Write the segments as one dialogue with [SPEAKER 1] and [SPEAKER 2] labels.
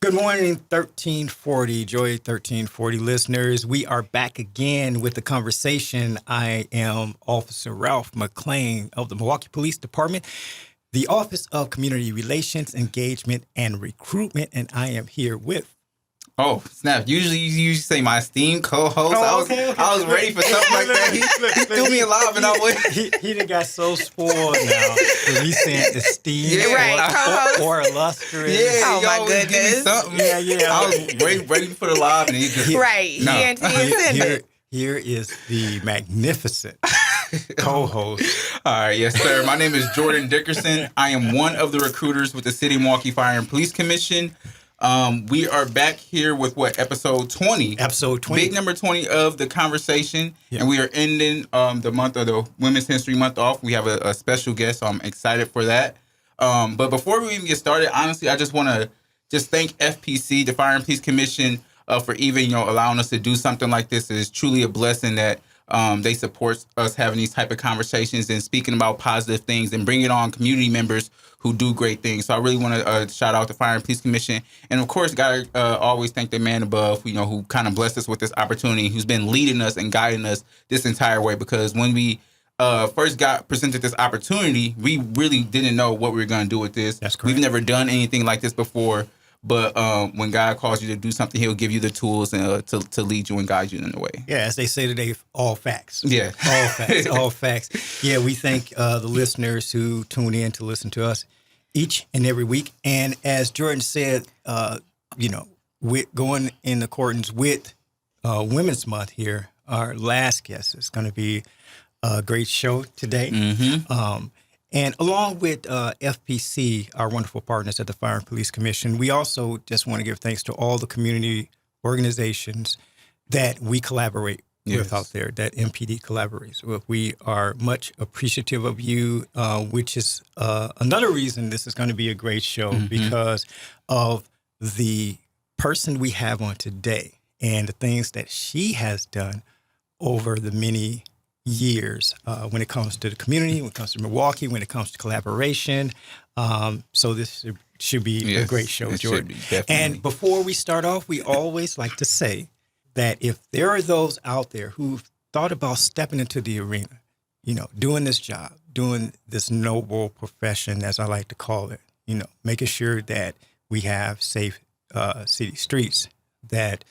[SPEAKER 1] Good morning, 1340, Joy 1340 listeners. We are back again with the conversation. I am Officer Ralph McClain of the Milwaukee Police Department, the Office of Community Relations, Engagement, and Recruitment, and I am here with...
[SPEAKER 2] Oh, snap. Usually you say my esteemed co-host.
[SPEAKER 1] Okay.
[SPEAKER 2] I was ready for something like that. He threw me alive and I went.
[SPEAKER 1] He done got so spoiled now. We saying esteemed or illustrious.
[SPEAKER 2] Yeah,
[SPEAKER 3] oh my goodness.
[SPEAKER 2] Give me something.
[SPEAKER 1] Yeah.
[SPEAKER 2] I was ready for the live and he just...
[SPEAKER 3] Right.
[SPEAKER 2] No.
[SPEAKER 3] He intended.
[SPEAKER 1] Here is the magnificent co-host.
[SPEAKER 2] All right, yes, sir. My name is Jordan Dickerson. I am one of the recruiters with the City of Milwaukee Fire and Police Commission. We are back here with episode 20.
[SPEAKER 1] Episode 20.
[SPEAKER 2] Big number 20 of the conversation.
[SPEAKER 1] Yeah.
[SPEAKER 2] And we are ending the month of the Women's History Month off. We have a special guest, so I'm excited for that. But before we even get started, honestly, I just want to thank FPC, the Fire and Police Commission, for even allowing us to do something like this. It is truly a blessing that they support us having these type of conversations and speaking about positive things and bringing on community members who do great things. So I really want to shout out the Fire and Police Commission. And, of course, got to always thank the man above, who kind of blessed us with this opportunity, who's been leading us and guiding us this entire way. Because when we first got presented this opportunity, we really didn't know what we were going to do with this.
[SPEAKER 1] That's correct.
[SPEAKER 2] We've never done anything like this before. But when God calls you to do something, he'll give you the tools to lead you and guide you in the way.
[SPEAKER 1] Yeah, as they say today, all facts.
[SPEAKER 2] Yeah.
[SPEAKER 1] All facts, all facts. Yeah, we thank the listeners who tune in to listen to us each and every week. And as Jordan said, with going in accordance with Women's Month here, our last guest is going to be a great show today.
[SPEAKER 2] Mm-hmm.
[SPEAKER 1] And along with FPC, our wonderful partners at the Fire and Police Commission, we also just want to give thanks to all the community organizations that we collaborate with out there, that MPD collaborates with. We are much appreciative of you, which is another reason this is going to be a great show because of the person we have on today and the things that she has done over the many years when it comes to the community, when it comes to Milwaukee, when it comes to collaboration. So this should be a great show, Jordan. And before we start off, we always like to say that if there are those out there who've thought about stepping into the arena, doing this job, doing this noble profession, as I like to call it, making sure that we have safe city streets, that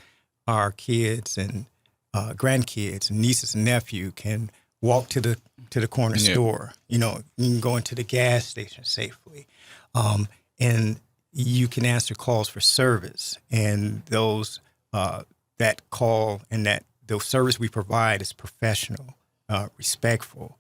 [SPEAKER 1] our kids and grandkids, nieces and nephew can walk to the corner store. You can go into the gas station safely, and you can answer calls for service. And those that call and the service we provide is professional, respectful.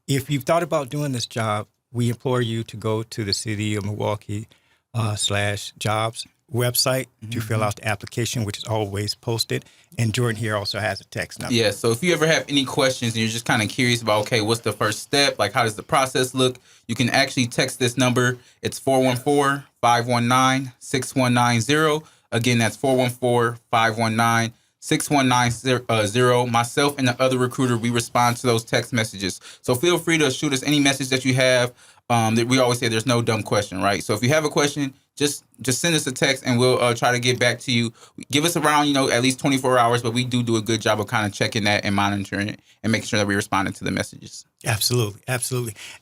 [SPEAKER 1] If you've thought about doing this job, we implore you to go to the City of Milwaukee /jobs website to fill out the application, which is always posted. And Jordan here also has a text number.
[SPEAKER 2] Yeah, so if you ever have any questions and you're just kind of curious about, okay, what's the first step? Like, how does the process look? You can actually text this number. It's 414-519-6190. Again, that's 414-519-6190. Myself and the other recruiter, we respond to those text messages. So feel free to shoot us any message that you have. That we always say there's no dumb question, right? So if you have a question, just send us a text and we'll try to get back to you. Give us around, at least 24 hours, but we do a good job of kind of checking that and monitoring it and making sure that we're responding to the messages.
[SPEAKER 1] Absolutely.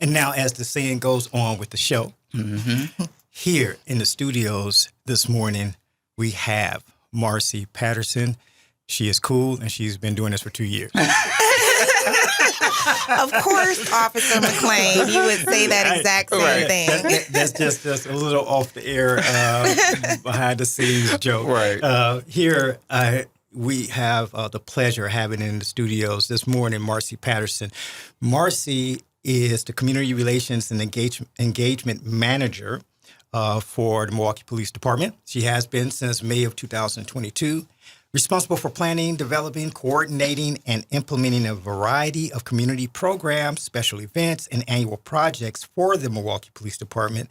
[SPEAKER 1] And now, as the saying goes on with the show, here in the studios this morning, we have Marcey Patterson. She is cool, and she's been doing this for 2 years.
[SPEAKER 3] Of course, Officer McClain, you would say that exact same thing.
[SPEAKER 1] That's just a little off the air, behind the scenes joke.
[SPEAKER 2] Right.
[SPEAKER 1] Here, we have the pleasure of having in the studios this morning Marcey Patterson. Marcey is the Community Relations and Engagement Manager for the Milwaukee Police Department. She has been since May of 2022. Responsible for planning, developing, coordinating, and implementing a variety of community programs, special events, and annual projects for the Milwaukee Police Department,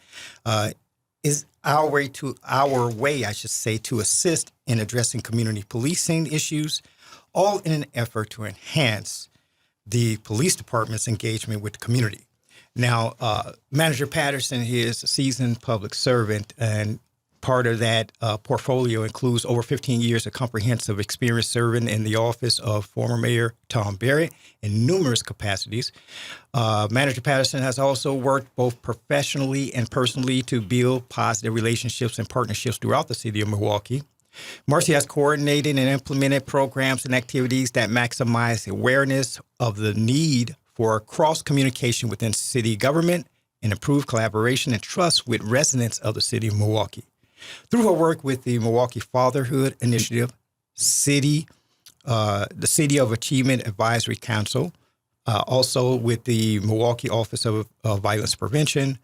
[SPEAKER 1] is our way, to assist in addressing community policing issues, all in an effort to enhance the police department's engagement with the community. Now, Manager Patterson is a seasoned public servant and part of that portfolio includes over 15 years of comprehensive experience serving in the office of former Mayor Tom Barrett in numerous capacities. Manager Patterson has also worked both professionally and personally to build positive relationships and partnerships throughout the city of Milwaukee. Marcey has coordinated and implemented programs and activities that maximize awareness of the need for cross-communication within city government and improve collaboration and trust with residents of the city of Milwaukee. Through her work with the Milwaukee Fatherhood Initiative, the City of Achievement Advisory Council, also with the Milwaukee Office of Violence Prevention,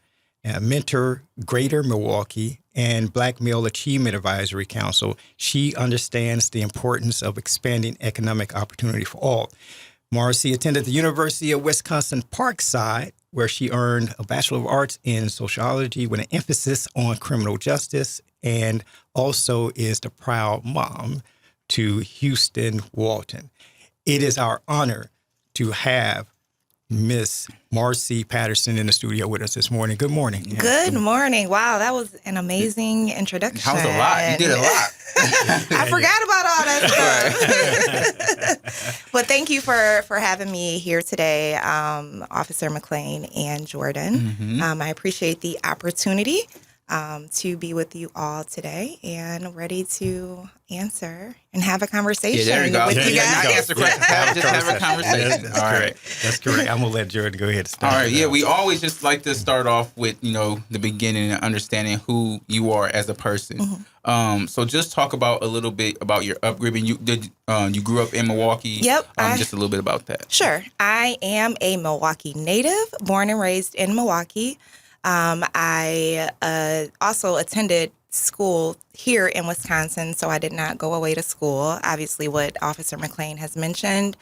[SPEAKER 1] Mentor Greater Milwaukee, and Black Male Achievement Advisory Council, she understands the importance of expanding economic opportunity for all. Marcey attended the University of Wisconsin-Parkside, where she earned a Bachelor of Arts in Sociology with an emphasis on criminal justice, and also is the proud mom to Houston Walton. It is our honor to have Miss Marcey Patterson in the studio with us this morning. Good morning.
[SPEAKER 3] Good morning. Wow, that was an amazing introduction.
[SPEAKER 2] That was a lot. You did a lot.
[SPEAKER 3] I forgot about all that stuff. But thank you for having me here today, Officer McClain and Jordan. I appreciate the opportunity to be with you all today and ready to answer and have a conversation with you guys.
[SPEAKER 2] Not answer questions. Just have a conversation.
[SPEAKER 1] That's correct. That's correct. I'm going to let Jordan go ahead and start.
[SPEAKER 2] All right. Yeah, we always just like to start off with, the beginning and understanding who you are as a person. So just talk about a little bit about your upbringing. You grew up in Milwaukee.
[SPEAKER 3] Yep.
[SPEAKER 2] Just a little bit about that.
[SPEAKER 3] Sure. I am a Milwaukee native, born and raised in Milwaukee. I also attended school here in Wisconsin, so I did not go away to school. Obviously, what Officer McClain has mentioned,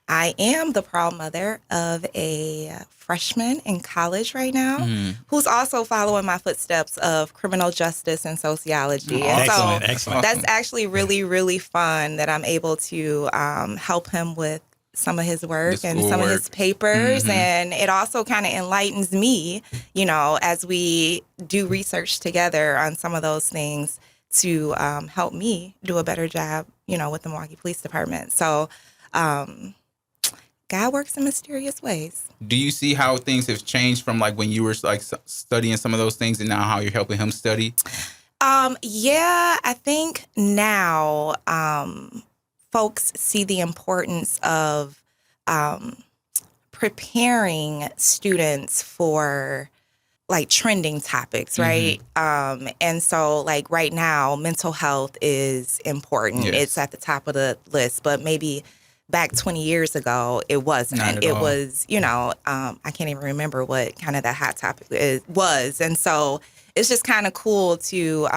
[SPEAKER 3] I am the proud mother of a freshman in college right now who's also following my footsteps of criminal justice and sociology. And
[SPEAKER 1] excellent.
[SPEAKER 3] That's actually really, really fun that I'm able to help him with some of his work and some of his papers. And it also kind of enlightens me, as we do research together on some of those things to help me do a better job, with the Milwaukee Police Department. So God works in mysterious ways.
[SPEAKER 2] Do you see how things have changed from like when you were like studying some of those things and now how you're helping him study?
[SPEAKER 3] Yeah, I think now folks see the importance of preparing students for like trending topics, right? And so like right now, mental health is important. Yes. It's at the top of the list, but maybe back 20 years ago, it wasn't. It was, I can't even remember what kind of that hot topic was. And so it's just kind of cool to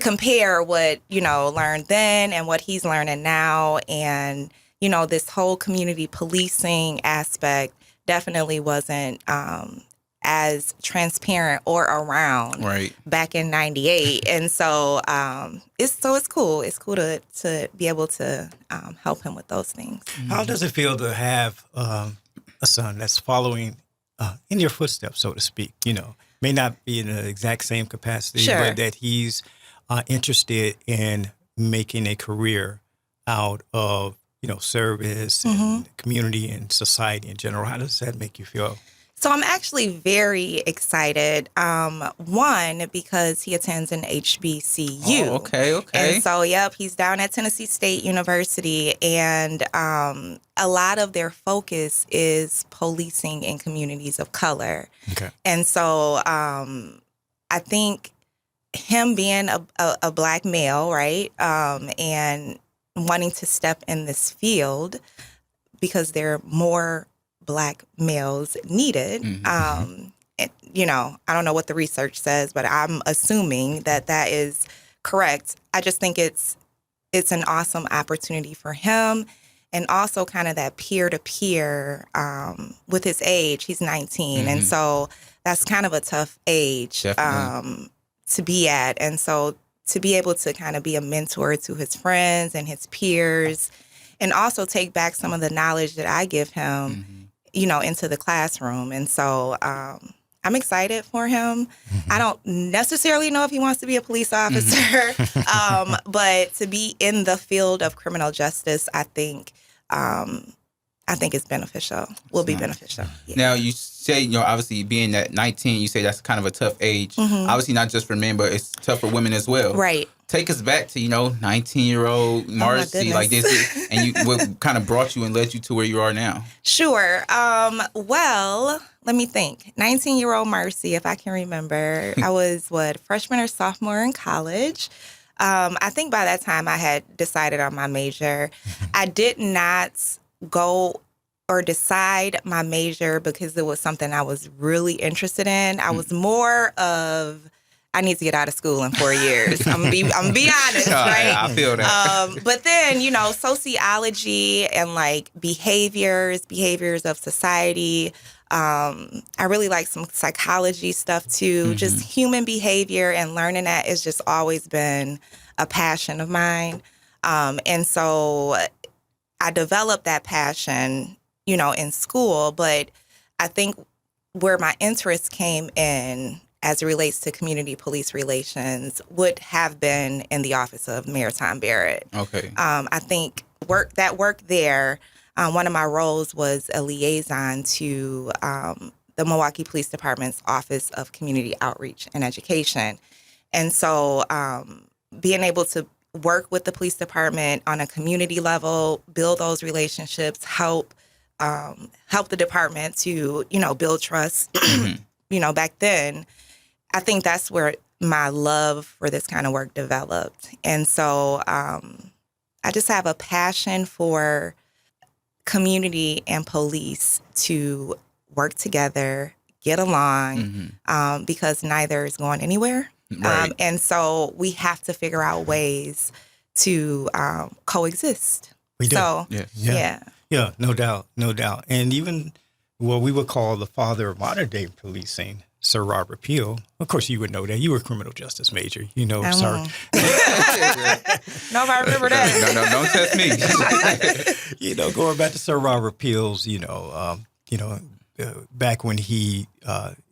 [SPEAKER 3] compare what, learned then and what he's learning now. And, this whole community policing aspect definitely wasn't as transparent or around back in 98. And so it's cool. It's cool to be able to help him with those things.
[SPEAKER 1] How does it feel to have a son that's following in your footsteps, so to speak? May not be in the exact same capacity, but that he's interested in making a career out of, service and community and society in general. How does that make you feel?
[SPEAKER 3] So I'm actually very excited. One, because he attends an HBCU.
[SPEAKER 2] Oh, okay.
[SPEAKER 3] And so, he's down at Tennessee State University, and a lot of their focus is policing in communities of color.
[SPEAKER 1] Okay.
[SPEAKER 3] And so I think him being a Black male, right, and wanting to step in this field because there are more Black males needed. I don't know what the research says, but I'm assuming that is correct. I just think it's an awesome opportunity for him, and also kind of that peer-to-peer with his age. He's 19, and so that's kind of a tough age to be at. And so to be able to kind of be a mentor to his friends and his peers, and also take back some of the knowledge that I give him, into the classroom. And so I'm I'm excited for him. I don't necessarily know if he wants to be a police officer, but to be in the field of criminal justice, I think it's beneficial. Will be beneficial. Yeah.
[SPEAKER 2] Now, you say, obviously being at 19, you say that's kind of a tough age. Obviously not just for men, but it's tough for women as well.
[SPEAKER 3] Right.
[SPEAKER 2] Take us back to, 19-year-old Marcey, like this, and what kind of brought you and led you to where you are now?
[SPEAKER 3] Sure. Well, let me think. 19-year-old Marcey, if I can remember, I was freshman or sophomore in college. I think by that time I had decided on my major. I did not go or decide my major because it was something I was really interested in. I was more of, I need to get out of school in 4 years. I'm gonna be honest, right?
[SPEAKER 2] I feel that.
[SPEAKER 3] But then, sociology and like behaviors of society. I really like some psychology stuff too. Just human behavior and learning that has just always been a passion of mine. And so I developed that passion, in school. But I think where my interest came in as it relates to community police relations would have been in the office of Mayor Tom Barrett.
[SPEAKER 2] Okay.
[SPEAKER 3] I think work there, one of my roles was a liaison to the Milwaukee Police Department's Office of Community Outreach and Education. And so being able to work with the police department on a community level, build those relationships, help the department to, build trust, back then, I think that's where my love for this kind of work developed. And so I just have a passion for community and police to work together, get along, because neither is going anywhere.
[SPEAKER 2] Right.
[SPEAKER 3] And so we have to figure out ways to coexist.
[SPEAKER 1] We do.
[SPEAKER 3] So,
[SPEAKER 1] Yeah, no doubt. And even what we would call the father of modern day policing, Sir Robert Peel. Of course, you would know that. You were a criminal justice major, Sir.
[SPEAKER 3] No, if I remember that.
[SPEAKER 2] No, don't test me.
[SPEAKER 1] Going back to Sir Robert Peel's, back when he,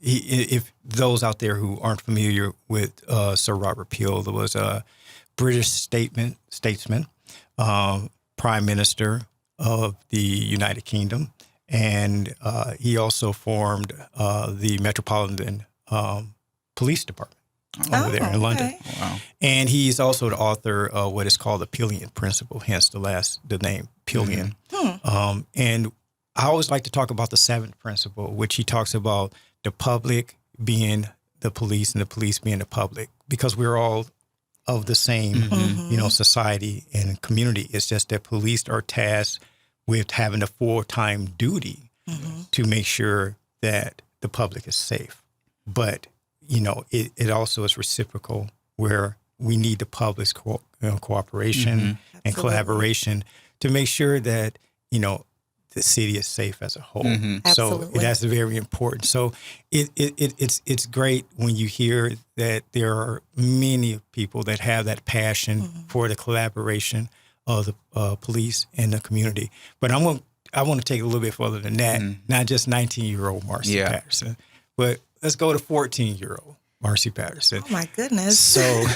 [SPEAKER 1] if those out there who aren't familiar with Sir Robert Peel, there was a British statesman, Prime Minister of the United Kingdom, and he also formed the Metropolitan Police Department over there in London.
[SPEAKER 2] Wow.
[SPEAKER 1] And he's also the author of what is called the Peelian Principle, hence the name Peelian. And I always like to talk about the seventh principle, which he talks about the public being the police and the police being the public, because we're all of the same, society and community. It's just that police are tasked with having a full-time duty to make sure that the public is safe. But, it also is reciprocal, where we need the public's cooperation and collaboration to make sure that, the city is safe as a whole. So that's very important. So it's great when you hear that there are many people that have that passion for the collaboration of the police and the community. But I want to take it a little bit further than that. Not just 19-year-old Marcey Patterson, but let's go to 14-year-old Marcey Patterson.
[SPEAKER 3] Oh my goodness!
[SPEAKER 1] So,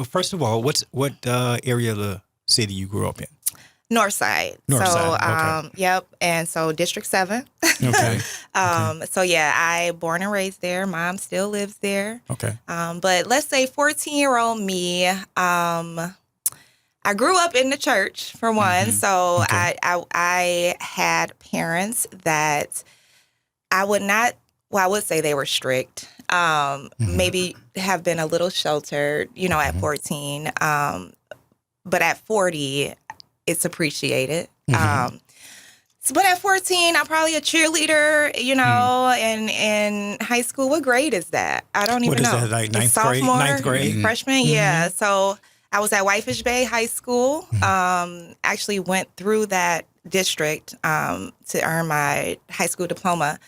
[SPEAKER 1] first of all, what area of the city you grew up in?
[SPEAKER 3] Northside.
[SPEAKER 1] Okay.
[SPEAKER 3] Yep. And so District 7.
[SPEAKER 1] Okay.
[SPEAKER 3] So yeah, I born and raised there. Mom still lives there.
[SPEAKER 1] Okay.
[SPEAKER 3] But let's say 14-year-old me, I grew up in the church for one. So I had parents that I would say they were strict. Maybe have been a little sheltered, at 14. But at 40, it's appreciated. But at 14, I'm probably a cheerleader, in high school. What grade is that? I don't even know.
[SPEAKER 1] What is that, like ninth grade?
[SPEAKER 3] Freshman? Yeah. So I was at Whitefish Bay High School. Actually went through that district to earn my high school diploma.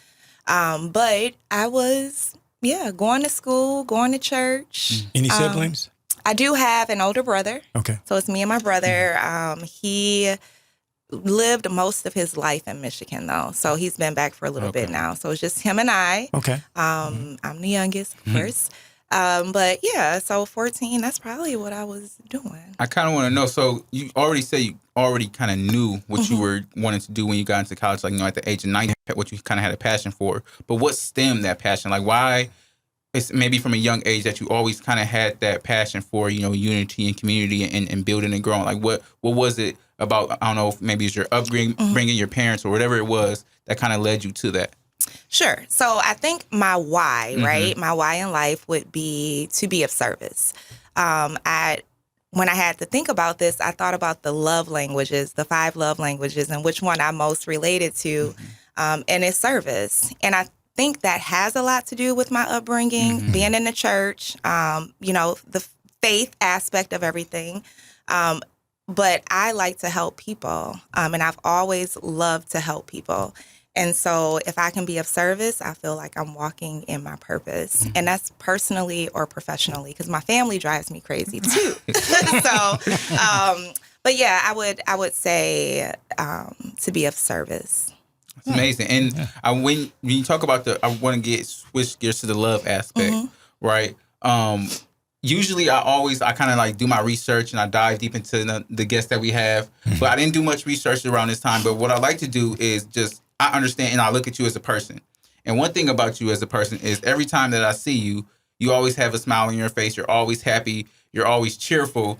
[SPEAKER 3] But I was, going to school, going to church.
[SPEAKER 1] Any siblings?
[SPEAKER 3] I do have an older brother.
[SPEAKER 1] Okay.
[SPEAKER 3] So it's me and my brother. He lived most of his life in Michigan, though. So he's been back for a little bit now. So it's just him and I.
[SPEAKER 1] Okay.
[SPEAKER 3] I'm the youngest, of course. But yeah, so 14, that's probably what I was doing.
[SPEAKER 2] I kind of want to know. So you already said you already kind of knew what you were wanting to do when you got into college, like, at the age of 19, what you kind of had a passion for. But what stemmed that passion? Like, why? It's maybe from a young age that you always kind of had that passion for, unity and community and building and growing. Like, what was it about? I don't know if maybe it's your upbringing, your parents, or whatever it was that kind of led you to that.
[SPEAKER 3] Sure. So I think my why, right? My why in life would be to be of service. When I had to think about this, I thought about the love languages, the 5 love languages, and which one I most related to, and it's service. And I think that has a lot to do with my upbringing, being in the church, the faith aspect of everything. But I like to help people, and I've always loved to help people. And so if I can be of service, I feel like I'm walking in my purpose. And that's personally or professionally, because my family drives me crazy too. But yeah, I would say to be of service.
[SPEAKER 2] It's amazing. And when you talk about I want to switch gears to the love aspect, right? Usually I kind of like do my research and I dive deep into the guests that we have, but I didn't do much research around this time. But what I like to do is just, I understand and I look at you as a person. And one thing about you as a person is every time that I see you, you always have a smile on your face. You're always happy. You're always cheerful.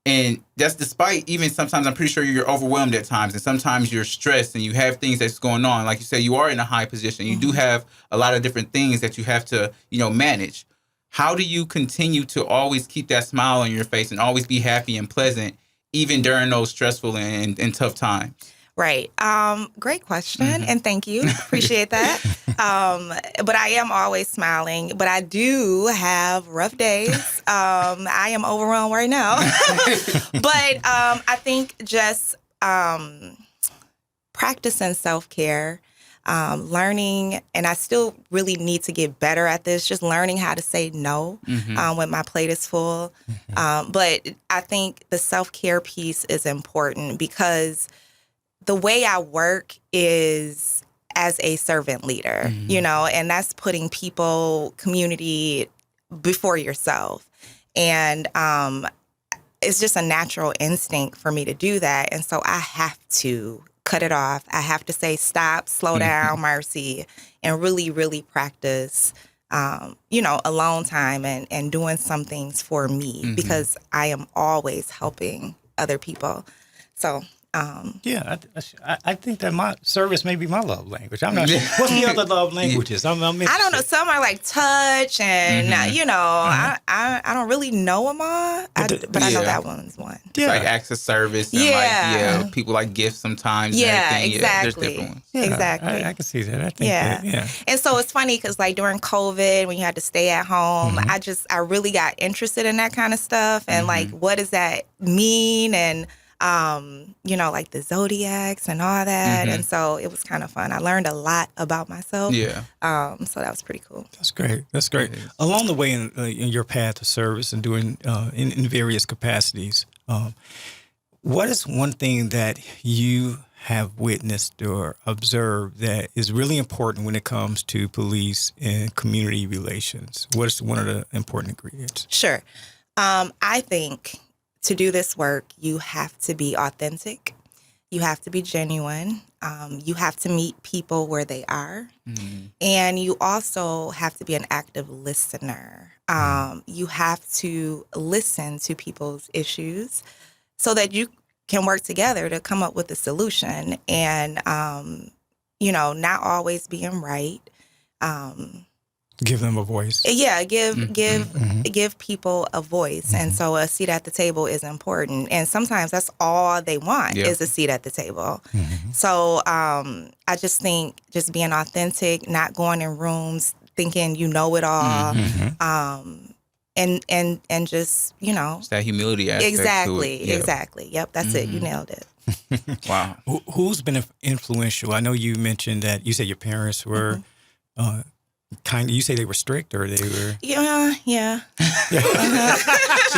[SPEAKER 2] And that's despite even sometimes I'm pretty sure you're overwhelmed at times. And sometimes you're stressed and you have things that's going on. Like you say, you are in a high position. You do have a lot of different things that you have to, manage. How do you continue to always keep that smile on your face and always be happy and pleasant, even during those stressful and tough times?
[SPEAKER 3] Right. Great question. And thank you. Appreciate that. But I am always smiling, but I do have rough days. I am overwhelmed right now. But I think just practicing self-care, learning, and I still really need to get better at this, just learning how to say no when my plate is full. But I think the self-care piece is important because the way I work is as a servant leader, and that's putting people, community before yourself. And it's just a natural instinct for me to do that. And so I have to cut it off. I have to say, stop, slow down, Marcey, and really, really practice, alone time and doing some things for me because I am always helping other people. So,
[SPEAKER 1] I think that my service may be my love language. I'm not sure. What's the other love languages? I'm
[SPEAKER 3] I don't know. Some are like touch and, I don't really know them all, but I know that one's one.
[SPEAKER 2] It's like acts of service and people like gifts sometimes.
[SPEAKER 3] Yeah,
[SPEAKER 2] and
[SPEAKER 3] exactly.
[SPEAKER 2] There's different ones.
[SPEAKER 3] Exactly.
[SPEAKER 1] I can see that. I think that.
[SPEAKER 3] And so it's funny because like during COVID, when you had to stay at home, I really got interested in that kind of stuff and like, what does that mean? And like the zodiacs and all that. And so it was kind of fun. I learned a lot about myself. Yeah. So that was pretty cool.
[SPEAKER 1] That's great. That's great. Along the way in your path of service and doing in various capacities, what is one thing that you have witnessed or observed that is really important when it comes to police and community relations? What is one of the important ingredients?
[SPEAKER 3] Sure. I think to do this work, you have to be authentic. You have to be genuine. You have to meet people where they are. And you also have to be an active listener. You have to listen to people's issues so that you can work together to come up with a solution and, not always being right.
[SPEAKER 1] Give them a voice.
[SPEAKER 3] Yeah, give people a voice. And so a seat at the table is important. And sometimes that's all they want is a seat at the table. So I just think just being authentic, not going in rooms thinking you know it all. And just,
[SPEAKER 2] It's that humility aspect.
[SPEAKER 3] Exactly. Yep, that's it. You nailed it.
[SPEAKER 2] Wow.
[SPEAKER 1] Who's been influential? I know you mentioned that you said your parents were kind of, you say they were strict or they were?
[SPEAKER 3] Yeah.
[SPEAKER 2] She's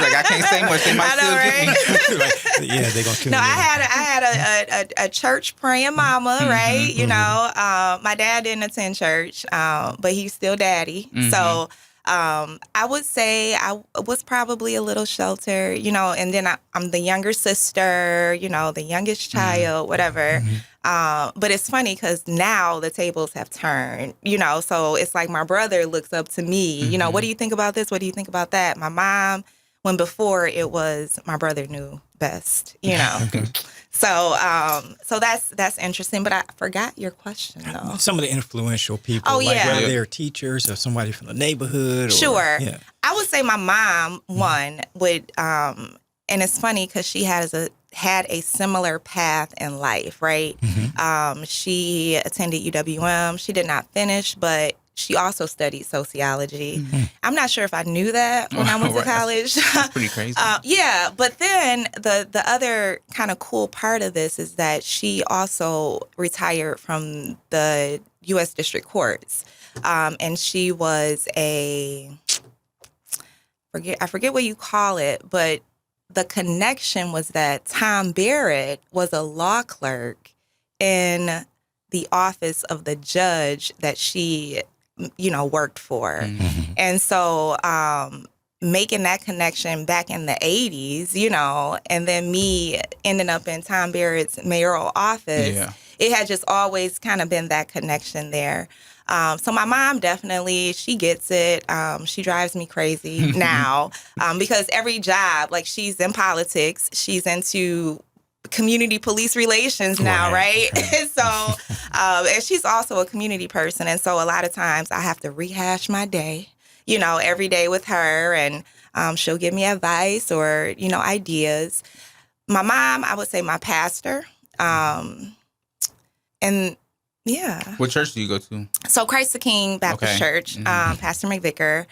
[SPEAKER 2] like, I can't say much. They might
[SPEAKER 3] I know,
[SPEAKER 2] still get me.
[SPEAKER 1] Like, yeah, they're going to kill
[SPEAKER 3] No,
[SPEAKER 1] me.
[SPEAKER 3] I had a church praying mama, right? You
[SPEAKER 1] mhm.
[SPEAKER 3] know, my dad didn't attend church, but he's still daddy. So I would say I was probably a little sheltered, you know, and then I'm the younger sister, you know, the youngest child, whatever. But it's funny because now the tables have turned, you know, so it's like my brother looks up to me, you know, what do you think about this? What do you think about that? My mom, when before it was my brother knew best, you know. So that's interesting. But I forgot your question though.
[SPEAKER 1] Some of the influential people,
[SPEAKER 3] Oh,
[SPEAKER 1] like
[SPEAKER 3] yeah.
[SPEAKER 1] whether they're teachers or somebody from the neighborhood. Or,
[SPEAKER 3] Sure.
[SPEAKER 1] Yeah.
[SPEAKER 3] I would say my mom, one, would, and it's funny because she had a similar path in life, right? She attended UWM. She did not finish, but she also studied sociology. I'm not sure if I knew that when I went to college.
[SPEAKER 2] That's pretty crazy.
[SPEAKER 3] Yeah, but then the other kind of cool part of this is that she also retired from the U.S. District Courts, and she was I forget what you call it, but the connection was that Tom Barrett was a law clerk in the office of the judge that she, you know, worked for. And so making that connection back in the 80s, you know, and then me ending up in Tom Barrett's mayoral office, it had just always kind of been that connection there. So my mom definitely, she gets it. She drives me crazy now because every job, like she's in politics, she's into community police relations now, right? And so, and she's also a community person. And so a lot of times I have to rehash my day, you know, every day with her, and she'll give me advice or, you know, ideas. My mom, I would say my pastor, and yeah.
[SPEAKER 2] What church do you go to?
[SPEAKER 3] So Christ the King Baptist Church, Pastor McVicker.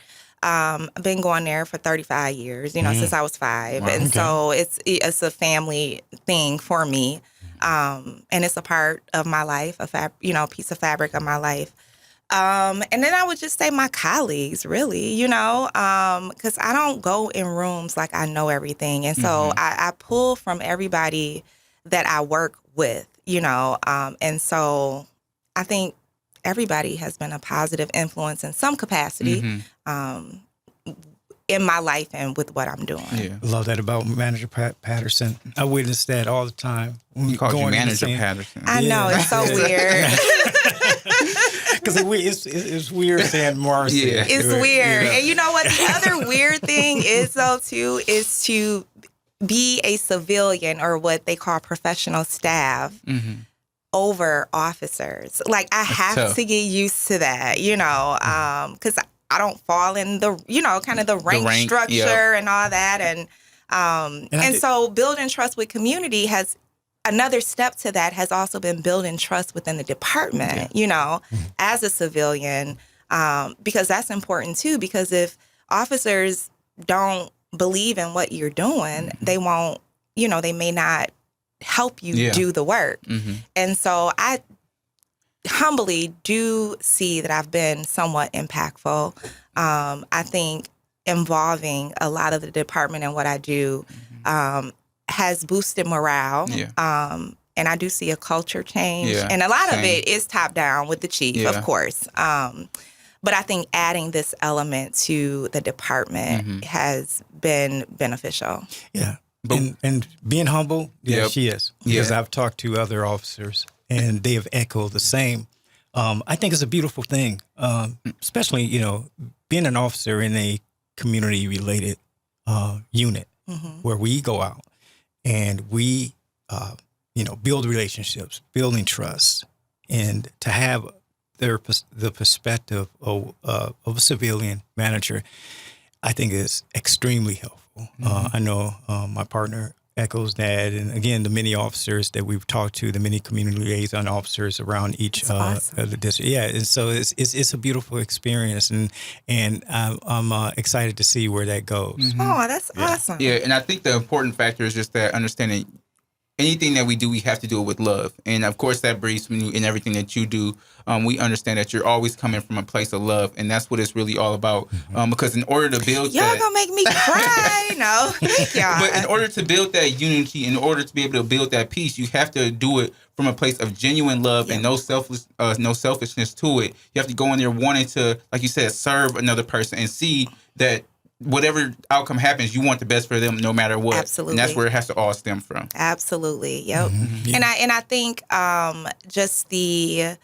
[SPEAKER 3] I've been going there for 35 years, you know, since I was 5.
[SPEAKER 1] Wow,
[SPEAKER 3] and so it's a family thing for me. And it's a part of my life, piece of fabric of my life. And then I would just say my colleagues, really, you know, because I don't go in rooms like I know everything. And so I pull from everybody that I work with, you know, and so I think everybody has been a positive influence in some capacity in my life and with what I'm doing.
[SPEAKER 2] Yeah.
[SPEAKER 1] Love that about Manager Patterson. I witness that all the time.
[SPEAKER 2] You called you Manager Patterson.
[SPEAKER 3] I know, it's so weird.
[SPEAKER 1] Because it's weird saying Marcey.
[SPEAKER 2] Yeah.
[SPEAKER 3] It's weird.
[SPEAKER 1] Yeah.
[SPEAKER 3] And you know what? The other weird thing is, though, too, is to be a civilian or what they call professional staff over officers. Like, I have to get used to that, you know, because I don't fall in the, you know, kind of the rank structure and all that. And so building trust with community has, another step to that has also been building trust within the department, you know, as a civilian, because that's important too, because if officers don't believe in what you're doing, they won't, you know, they may not help you do the work. And so I humbly do see that I've been somewhat impactful. I think involving a lot of the department in what I do has boosted morale. And I do see a culture change. And a lot of it is top down with the chief, of course. But I think adding this element to the department has been beneficial.
[SPEAKER 1] Yeah. And being humble, she is. Because I've talked to other officers and they have echoed the same. I think it's a beautiful thing, especially, you know, being an officer in a community-related unit where we go out and we, you know, build relationships, building trust, and to have the perspective of a civilian manager, I think is extremely helpful. I know my partner echoes that, and again, the many officers that we've talked to, the many community liaison officers around each of the district. Yeah, and so it's a beautiful experience, and I'm excited to see where that goes.
[SPEAKER 3] Oh, that's awesome.
[SPEAKER 2] Yeah, and I think the important factor is just that understanding anything that we do, we have to do it with love. And of course, that breathes from you in everything that you do. We understand that you're always coming from a place of love, and that's what it's really all about. Because in order to build
[SPEAKER 3] Y'all gonna make me cry. No, thank y'all.
[SPEAKER 2] But in order to build that unity, in order to be able to build that peace, you have to do it from a place of genuine love and no selfishness to it. You have to go in there wanting to, like you said, serve another person and see that whatever outcome happens, you want the best for them no matter what.
[SPEAKER 3] Absolutely.
[SPEAKER 2] And that's where it has to all stem from.
[SPEAKER 3] Absolutely. Yep.
[SPEAKER 1] Yeah.
[SPEAKER 3] And I think just the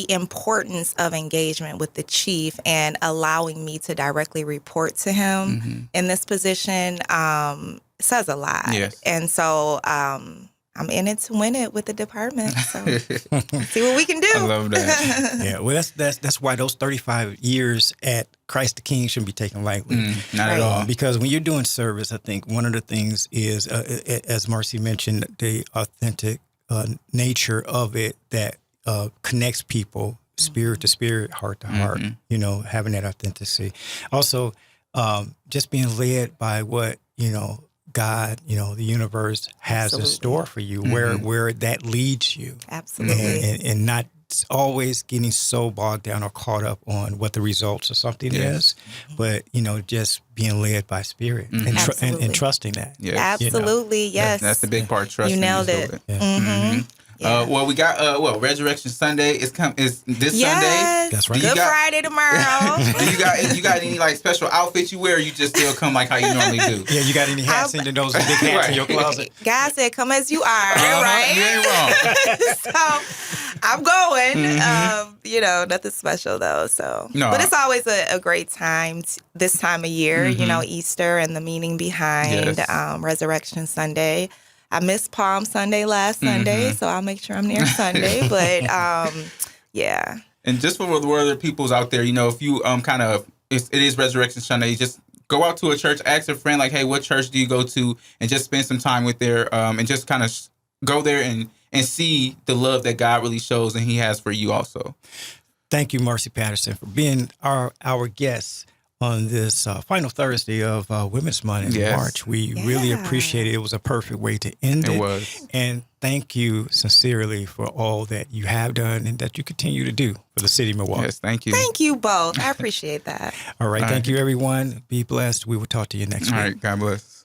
[SPEAKER 3] importance of engagement with the chief and allowing me to directly report to him in this position says a lot.
[SPEAKER 2] Yes.
[SPEAKER 3] And so I'm in it to win it with the department. So see what we can do.
[SPEAKER 2] I love that.
[SPEAKER 1] Yeah, well, that's why those 35 years at Christ the King shouldn't be taken lightly.
[SPEAKER 2] Not at all.
[SPEAKER 1] Because when you're doing service, I think one of the things is, as Marcey mentioned, the authentic nature of it that connects people spirit to spirit, heart to heart, having that authenticity. Also, just being led by what, God, the universe has in store for you, where that leads you.
[SPEAKER 3] Absolutely.
[SPEAKER 1] And not always getting so bogged down or caught up on what the results of something is, but, just being led by spirit and trusting that.
[SPEAKER 2] Yes.
[SPEAKER 3] Absolutely, yes.
[SPEAKER 2] That's the big part, trusting.
[SPEAKER 3] You nailed it.
[SPEAKER 1] Yeah.
[SPEAKER 3] Yeah.
[SPEAKER 2] Well, we got Resurrection Sunday is this Sunday.
[SPEAKER 1] That's right.
[SPEAKER 3] Good Friday tomorrow.
[SPEAKER 2] you got any like special outfits you wear, or you just still come like how you normally do?
[SPEAKER 1] Yeah, you got any hats in those big hats in your closet?
[SPEAKER 3] God said, "Come as you are." Right?
[SPEAKER 2] You ain't wrong.
[SPEAKER 3] So I'm going. Nothing special though. So,
[SPEAKER 2] No.
[SPEAKER 3] But it's always a great time this time of year. Easter and the meaning behind Resurrection Sunday. I missed Palm Sunday last Sunday, so I'll make sure I'm there Sunday. But yeah.
[SPEAKER 2] And just for the other peoples out there, if you it is Resurrection Sunday, just go out to a church, ask a friend like, hey, what church do you go to, and just spend some time with there, and just kind of go there and see the love that God really shows and He has for you also.
[SPEAKER 1] Thank you, Marcey Patterson, for being our guest on this final Thursday of Women's Month in March. We really appreciate it. It was a perfect way to end it.
[SPEAKER 2] It was.
[SPEAKER 1] And thank you sincerely for all that you have done and that you continue to do for the city of Milwaukee.
[SPEAKER 2] Yes, thank you.
[SPEAKER 3] Thank you both. I appreciate that.
[SPEAKER 1] All right. Thank you, everyone. Be blessed. We will talk to you next week.
[SPEAKER 2] All right. God bless.